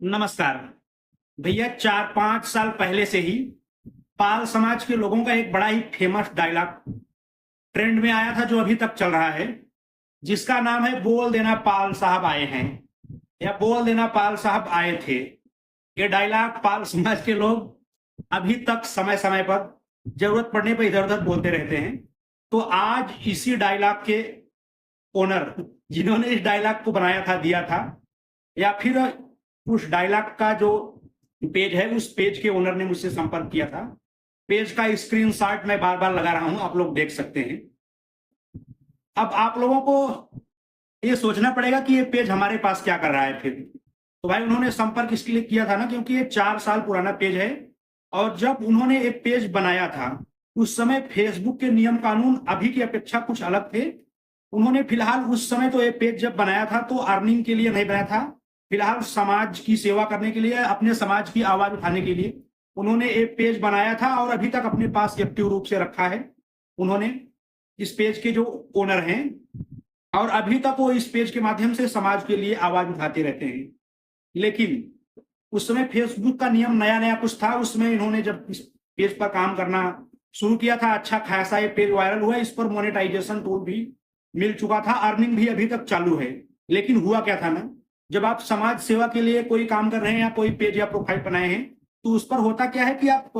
नमस्कार भैया। 4-5 साल पहले से ही पाल समाज के लोगों का एक बड़ा ही फेमस डायलॉग ट्रेंड में आया था, जो अभी तक चल रहा है, जिसका नाम है बोल देना पाल साहब आए हैं या बोल देना पाल साहब आए थे। ये डायलॉग पाल समाज के लोग अभी तक समय समय पर जरूरत पड़ने पर इधर उधर बोलते रहते हैं। तो आज इसी डायलॉग के ओनर, जिन्होंने इस डायलॉग को बनाया था, दिया था, या फिर उस डायलॉग का जो पेज है, उस पेज के ओनर ने मुझसे संपर्क किया था। पेज का स्क्रीनशॉट मैं बार बार लगा रहा हूं, आप लोग देख सकते हैं। अब आप लोगों को ये सोचना पड़ेगा कि ये पेज हमारे पास क्या कर रहा है फिर। तो भाई, उन्होंने संपर्क इसलिए किया था ना, क्योंकि ये 4 साल पुराना पेज है। और जब उन्होंने एक पेज बनाया था, उस समय फेसबुक के नियम कानून अभी की अपेक्षा कुछ अलग थे। उन्होंने फिलहाल उस समय तो ये पेज जब बनाया था तो अर्निंग के लिए नहीं बनाया था, फिलहाल समाज की सेवा करने के लिए, अपने समाज की आवाज उठाने के लिए उन्होंने एक पेज बनाया था और अभी तक अपने पास एक्टिव रूप से रखा है उन्होंने, इस पेज के जो ओनर हैं। और अभी तक वो इस पेज के माध्यम से समाज के लिए आवाज उठाते रहते हैं। लेकिन उस समय फेसबुक का नियम नया नया कुछ था। उसमें इन्होंने जब इस पेज पर काम करना शुरू किया था, अच्छा खासा ये पेज वायरल हुआ, इस पर मोनेटाइजेशन टूल भी मिल चुका था, अर्निंग भी अभी तक चालू है। लेकिन हुआ क्या था ना, जब आप समाज सेवा के लिए कोई काम कर रहे हैं या कोई पेज या प्रोफाइल बनाए हैं, तो उस पर होता क्या है कि आप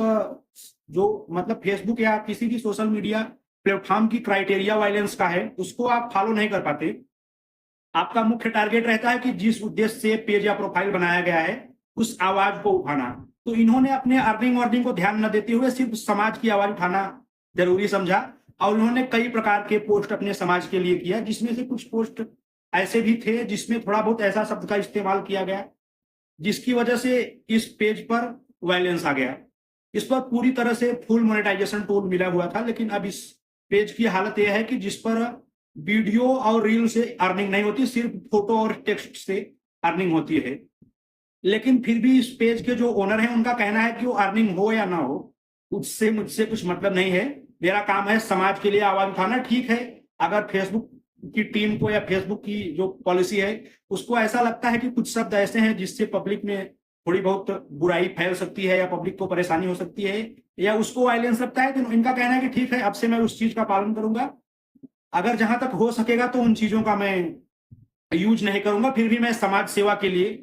जो मतलब फेसबुक या किसी भी सोशल मीडिया प्लेटफॉर्म की क्राइटेरिया वायलेंस का है, उसको आप फॉलो नहीं कर पाते। आपका मुख्य टारगेट रहता है कि जिस उद्देश्य से पेज या प्रोफाइल बनाया गया है, उस आवाज को उठाना। तो इन्होंने अपने अर्निंग वर्निंग को ध्यान न देते हुए सिर्फ समाज की आवाज उठाना जरूरी समझा, और उन्होंने कई प्रकार के पोस्ट अपने समाज के लिए किया, जिसमें से कुछ पोस्ट ऐसे भी थे जिसमें थोड़ा बहुत ऐसा शब्द का इस्तेमाल किया गया, जिसकी वजह से इस पेज पर वायलेंस आ गया। इस पर पूरी तरह से फुल मोनेटाइजेशन टूल मिला हुआ था, लेकिन अब इस पेज की हालत यह है कि जिस पर वीडियो और रील से अर्निंग नहीं होती, सिर्फ फोटो और टेक्स्ट से अर्निंग होती है। लेकिन फिर भी इस पेज के जो ओनर हैं, उनका कहना है कि वो अर्निंग हो या ना हो, उससे मुझसे कुछ मतलब नहीं है। मेरा काम है समाज के लिए आवाज उठाना। ठीक है, अगर फेसबुक की टीम को या फेसबुक की जो पॉलिसी है उसको ऐसा लगता है कि कुछ शब्द ऐसे हैं जिससे पब्लिक में थोड़ी बहुत बुराई फैल सकती है या पब्लिक को परेशानी हो सकती है, या उसको वायलेंस लगता है, तो इनका कहना है कि ठीक है, अब से मैं उस चीज का पालन करूंगा। अगर जहां तक हो सकेगा तो उन चीजों का मैं यूज नहीं करूंगा, फिर भी मैं समाज सेवा के लिए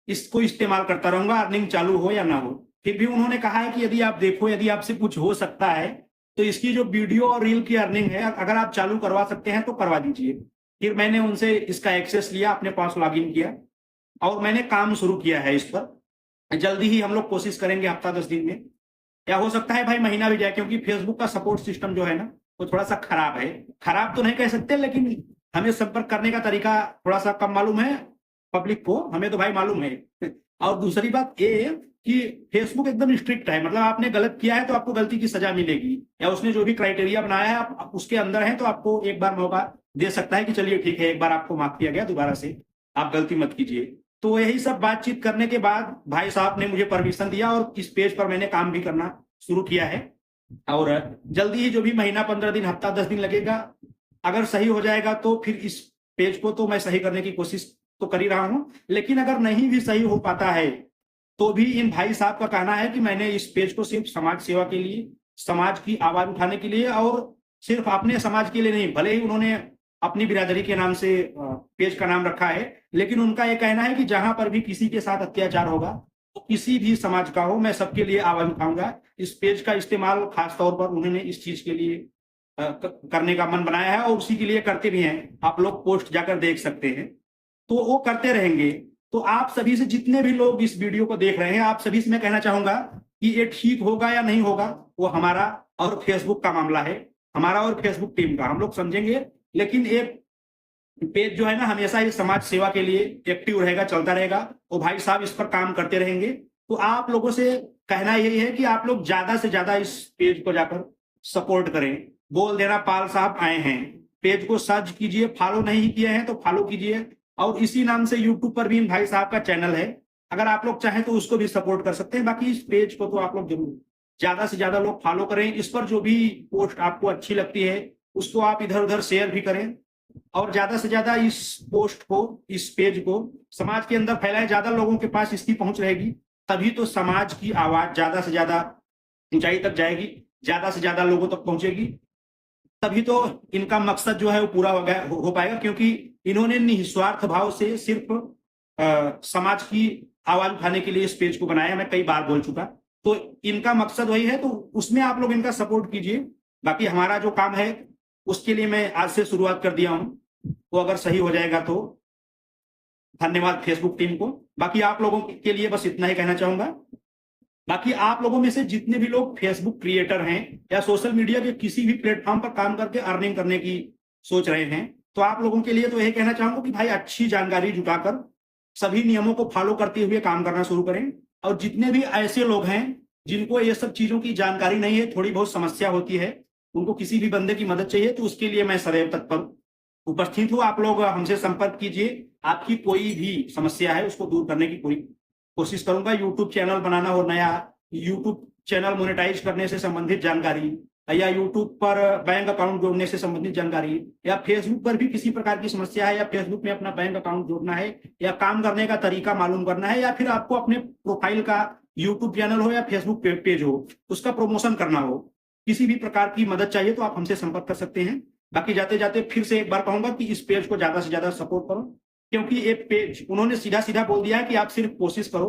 इसको इस्तेमाल करता रहूंगा, अर्निंग चालू हो या ना हो। फिर भी उन्होंने कहा है कि यदि आप देखो, यदि आपसे कुछ हो सकता है तो इसकी जो वीडियो और रील की अर्निंग है, अगर आप चालू करवा सकते हैं तो करवा दीजिए। फिर मैंने उनसे इसका एक्सेस लिया, अपने पास लॉगिन किया और मैंने काम शुरू किया है इस पर। जल्दी ही हम लोग कोशिश करेंगे, हफ्ता 10 दिन में, या हो सकता है भाई महीना भी जाए, क्योंकि फेसबुक का सपोर्ट सिस्टम जो है ना, वो थोड़ा सा खराब है। खराब तो नहीं कह सकते, लेकिन हमें संपर्क करने का तरीका थोड़ा सा कम मालूम है पब्लिक को, हमें तो भाई मालूम है। और दूसरी बात ये कि फेसबुक एकदम स्ट्रिक्ट है, मतलब आपने गलत किया है तो आपको गलती की सजा मिलेगी, या उसने जो भी क्राइटेरिया बनाया है आप उसके अंदर है तो आपको एक बार मौका दे सकता है कि चलिए ठीक है, एक बार आपको माफ किया गया, दोबारा से आप गलती मत कीजिए। तो यही सब बातचीत करने के बाद भाई साहब ने मुझे परमिशन दिया और इस पेज पर मैंने काम भी करना शुरू किया है। और जल्दी ही, जो भी महीना 15 दिन, हफ्ता 10 दिन लगेगा, अगर सही हो जाएगा तो फिर इस पेज को तो मैं सही करने की कोशिश तो कर ही रहा हूं। लेकिन अगर नहीं भी सही हो पाता है तो भी इन भाई साहब का कहना है कि मैंने इस पेज को सिर्फ समाज सेवा के लिए, समाज की आवाज उठाने के लिए, और सिर्फ अपने समाज के लिए नहीं, भले ही उन्होंने अपनी बिरादरी के नाम से पेज का नाम रखा है, लेकिन उनका यह कहना है कि जहां पर भी किसी के साथ अत्याचार होगा, तो किसी भी समाज का हो, मैं सबके लिए आवाज उठाऊंगा। इस पेज का इस्तेमाल खास तौर पर उन्होंने इस चीज के लिए करने का मन बनाया है और उसी के लिए करते भी हैं। आप लोग पोस्ट जाकर देख सकते हैं, तो वो करते रहेंगे। तो आप सभी से, जितने भी लोग इस वीडियो को देख रहे हैं, आप सभी से मैं कहना चाहूंगा कि ये ठीक होगा या नहीं होगा, वो हमारा और फेसबुक का मामला है, हमारा और फेसबुक टीम का, हम लोग समझेंगे। लेकिन एक पेज जो है ना, हमेशा ये समाज सेवा के लिए एक्टिव रहेगा, चलता रहेगा, और भाई साहब इस पर काम करते रहेंगे। तो आप लोगों से कहना यही है कि आप लोग ज्यादा से ज्यादा इस पेज को जाकर सपोर्ट करें। बोल देना पाल साहब आए हैं, पेज को सर्च कीजिए, फॉलो नहीं किए हैं तो फॉलो कीजिए। और इसी नाम से यूट्यूब पर भी इन भाई साहब का चैनल है, अगर आप लोग चाहें तो उसको भी सपोर्ट कर सकते हैं। बाकी इस पेज को तो आप लोग जरूर ज्यादा से ज्यादा लोग फॉलो करें। इस पर जो भी पोस्ट आपको अच्छी लगती है उसको आप इधर उधर शेयर भी करें, और ज्यादा से ज्यादा इस पोस्ट को, इस पेज को समाज के अंदर फैलाए, ज्यादा लोगों के पास इसकी पहुंच रहेगी, तभी तो समाज की आवाज ज्यादा से ज्यादा ऊंचाई तक जाएगी, ज्यादा से ज्यादा लोगों तक पहुंचेगी, तभी तो इनका मकसद जो है वो पूरा हो पाएगा। क्योंकि इन्होंने निस्वार्थ भाव से सिर्फ समाज की आवाज उठाने के लिए इस पेज को बनाया, मैं कई बार बोल चुका। तो इनका मकसद वही है, तो उसमें आप लोग इनका सपोर्ट कीजिए। बाकी हमारा जो काम है उसके लिए मैं आज से शुरुआत कर दिया हूं, वो अगर सही हो जाएगा तो धन्यवाद फेसबुक टीम को। बाकी आप लोगों के लिए बस इतना ही कहना चाहूंगा। बाकी आप लोगों में से जितने भी लोग फेसबुक क्रिएटर हैं या सोशल मीडिया के किसी भी प्लेटफॉर्म पर काम करके अर्निंग करने की सोच रहे हैं, तो आप लोगों के लिए तो यही कहना चाहूंगा कि भाई अच्छी जानकारी जुटाकर सभी नियमों को फॉलो करते हुए काम करना शुरू करें। और जितने भी ऐसे लोग हैं जिनको ये सब चीजों की जानकारी नहीं है, थोड़ी बहुत समस्या होती है, उनको किसी भी बंदे की मदद चाहिए, तो उसके लिए मैं सदैव तत्पर उपस्थित हूँ। आप लोग हमसे संपर्क कीजिए, आपकी कोई भी समस्या है उसको दूर करने की पूरी कोशिश करूंगा। यूट्यूब चैनल बनाना हो, नया यूट्यूब चैनल मोनेटाइज करने से संबंधित जानकारी, या यूट्यूब पर बैंक अकाउंट जोड़ने से संबंधित जानकारी, या फेसबुक पर भी किसी प्रकार की समस्या है, या फेसबुक में अपना बैंक अकाउंट जोड़ना है, या काम करने का तरीका मालूम करना है, या फिर आपको अपने प्रोफाइल का यूट्यूब चैनल हो या फेसबुक पेज हो उसका प्रमोशन करना हो, किसी भी प्रकार की मदद चाहिए तो आप हमसे संपर्क कर सकते हैं। बाकी जाते जाते फिर से एक बार कहूंगा कि इस पेज को ज्यादा से ज्यादा सपोर्ट करो, क्योंकि ये पेज उन्होंने सीधा सीधा बोल दिया है कि आप सिर्फ कोशिश करो,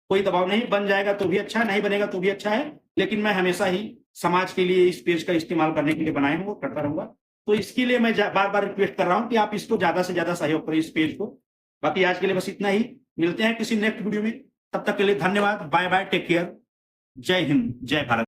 कोई दबाव नहीं, बन जाएगा तो भी अच्छा, नहीं बनेगा तो भी अच्छा है, लेकिन मैं हमेशा ही समाज के लिए इस पेज का इस्तेमाल करने के लिए बनाए हूँ, करता रहूंगा। तो इसके लिए मैं बार बार रिक्वेस्ट कर रहा हूँ कि आप इसको ज्यादा से ज्यादा सहयोग करें, इस पेज को। बाकी आज के लिए बस इतना ही, मिलते हैं किसी नेक्स्ट वीडियो में, तब तक के लिए धन्यवाद, बाय बाय, टेक केयर, जय हिंद, जय भारत।